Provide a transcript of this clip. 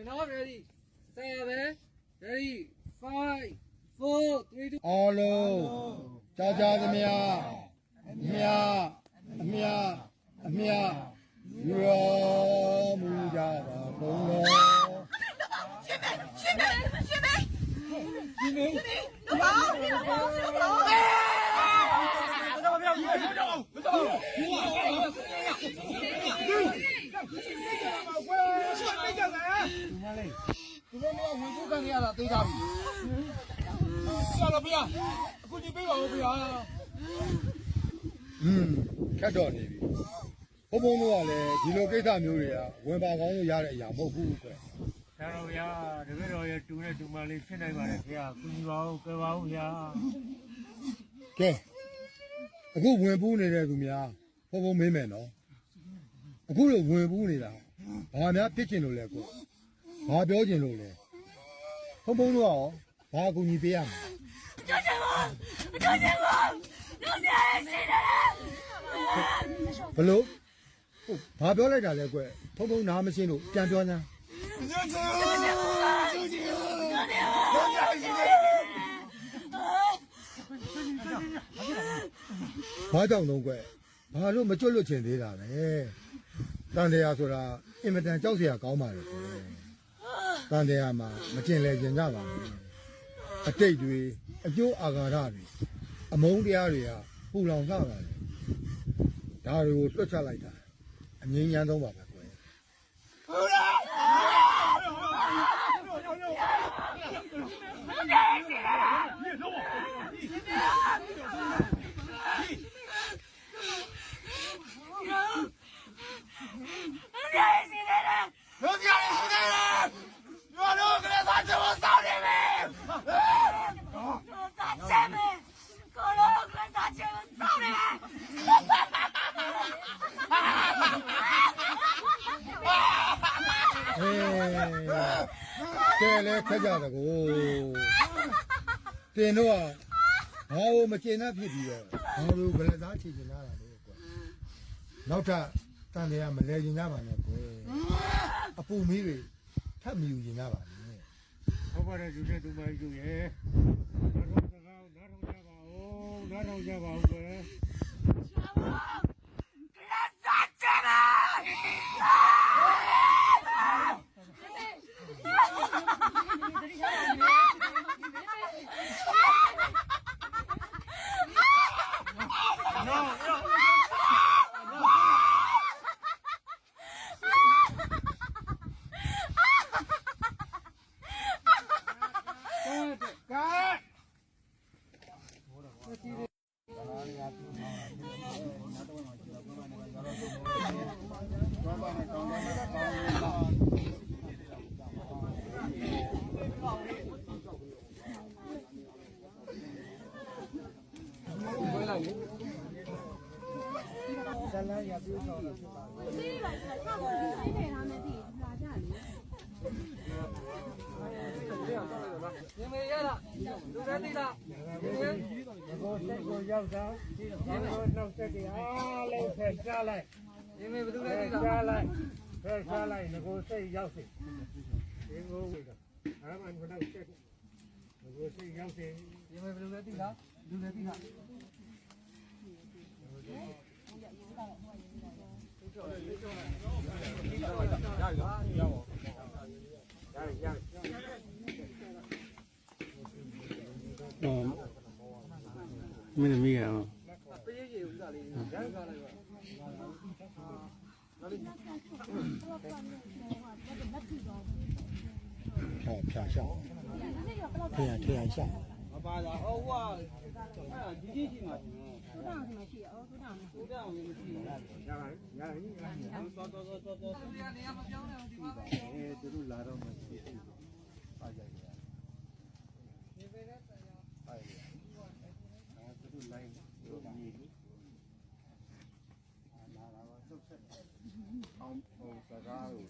not ready. 7, ready, 5, 4, 3, 2. အားလုံးကြာကြာသမျှအမြရောမူကြပါဘုံတော်သူတို့ကဝင်ဖို့ခံရတာသိကြပြီဆရာတော်ဗျာအခုဒီပေးပါဦးဗျာခက်တော့နေပြီဘုံဘုံတို့ကလည်းဒီလိုကိစ္စမျိုးတွေကဝင်ပါကောင်းလို့ရတဲ့အရာမဟုတ်ဘူးကွယ်ဆရာတော်ဗျာတပည့်တော်ရဲ့တူနဲ့တူမလေးဖြစ်နိုင်ပါတယ်ခင်ဗျာကုညီပါဦးကြွယ်ပါဦးဗျာကဲအခုဝင်ပူးနေတဲ့သူများဘုံဘုံမင်းမယ်နော်အခုလိုဝင်ပူးနေတာဘာများဖြစ်ချင်လို့လဲကိုဘာပြောချင်လို့လဲဘုံဘုံတို့ကရောဘာအကူအညီပေးရမလဲကြောက်ချင်ပါလောက်ရရှိတယ်ဘလို့ဘာပြောလိုက်တာလဲကွဖုံဖုံနားမရှင်းလို့ပြန်ပြောစမ်းဘာကြောင့်တော့ကွဘာလို့မကြွလွတ်ချင်သေးတာလဲတန်တရားဆိုတာအင်မတန်ကြောက်စရာကောင်းပါလေကွတန်တရားမှာမကျင်လဲကျင်ကြပါဘူးအတိတ်တွေအကျိုးအာဃာတတွေအမုန်းတရားတွေကပူလောင်ကြပါလေဒါတွေကိုတွက်ချလိုက်တာအငြင်းညမ်းဆုံးပါပဲကွယ်ဟုတ်ကဲလေခကြတကူတင်တော့ဘာလို့မကျင်တတ်ဖြစ်ပြီးတော့ဘာလို့ဘယ်လက်သားချေချင်လာတာလဲကွယ်နောက်ထပ်တန်တရားမလဲကျင်ကြပါနဲ့ကွယ်အပူမီးတွေထပ်မယူကျင်ကြပါနဲ့ဟုတ်ပါတယ်သူနဲ့တူမကြီးတို့ရဲ့နားထောင်ကြပါဦးကွယ်ဇလန်းရပြုဆောင်လို့ဖြစ်ပါဘူး။ဒီပါဆောက်ကိုဆိုင်နေထားမယ်ဒီလာကြလေ你们爷了，都在对了。ကိုစိတ်ကိုရောက်တာဒီတော့နောက်ဆက်ကြအားလုံးဖက်ရှားလိုက်你们不都在对ရှား了？လိုက်ဖက်ရှားလိုက်ငကိုစိတ်ရောက်စေဒီကိုဝိတာအားမန်ကတော့ဆက်ငကိုစိတ်ရောက်စေ你们不都在对了？都在对了。မင်းသမီးရောပေးရည်ဥစားလေးရမ်းကားလိုက်ပါဟောဖြာရှောက်ထရရှောက်မပါလားဟောဟွာအဲ့ဒါဒီကြီးရှိမှာဆိုတော့သုဒ္ဓမရှိအောင်သုဒ္ဓမရှိသုဒ္ဓအောင်မရှိဘူးရပါတော့နေရာမပြောင်းနဲ့ဒီမှာပဲသူတို့လာတော့မှရှိတယ်ပါကြတယ်နေပဲနဲ့ဆိုင်ရပါရသူတို့လိုင်းတို့မြည်လို့လာတော့သုတ်ဆက်အောင်ဟိုစကားကို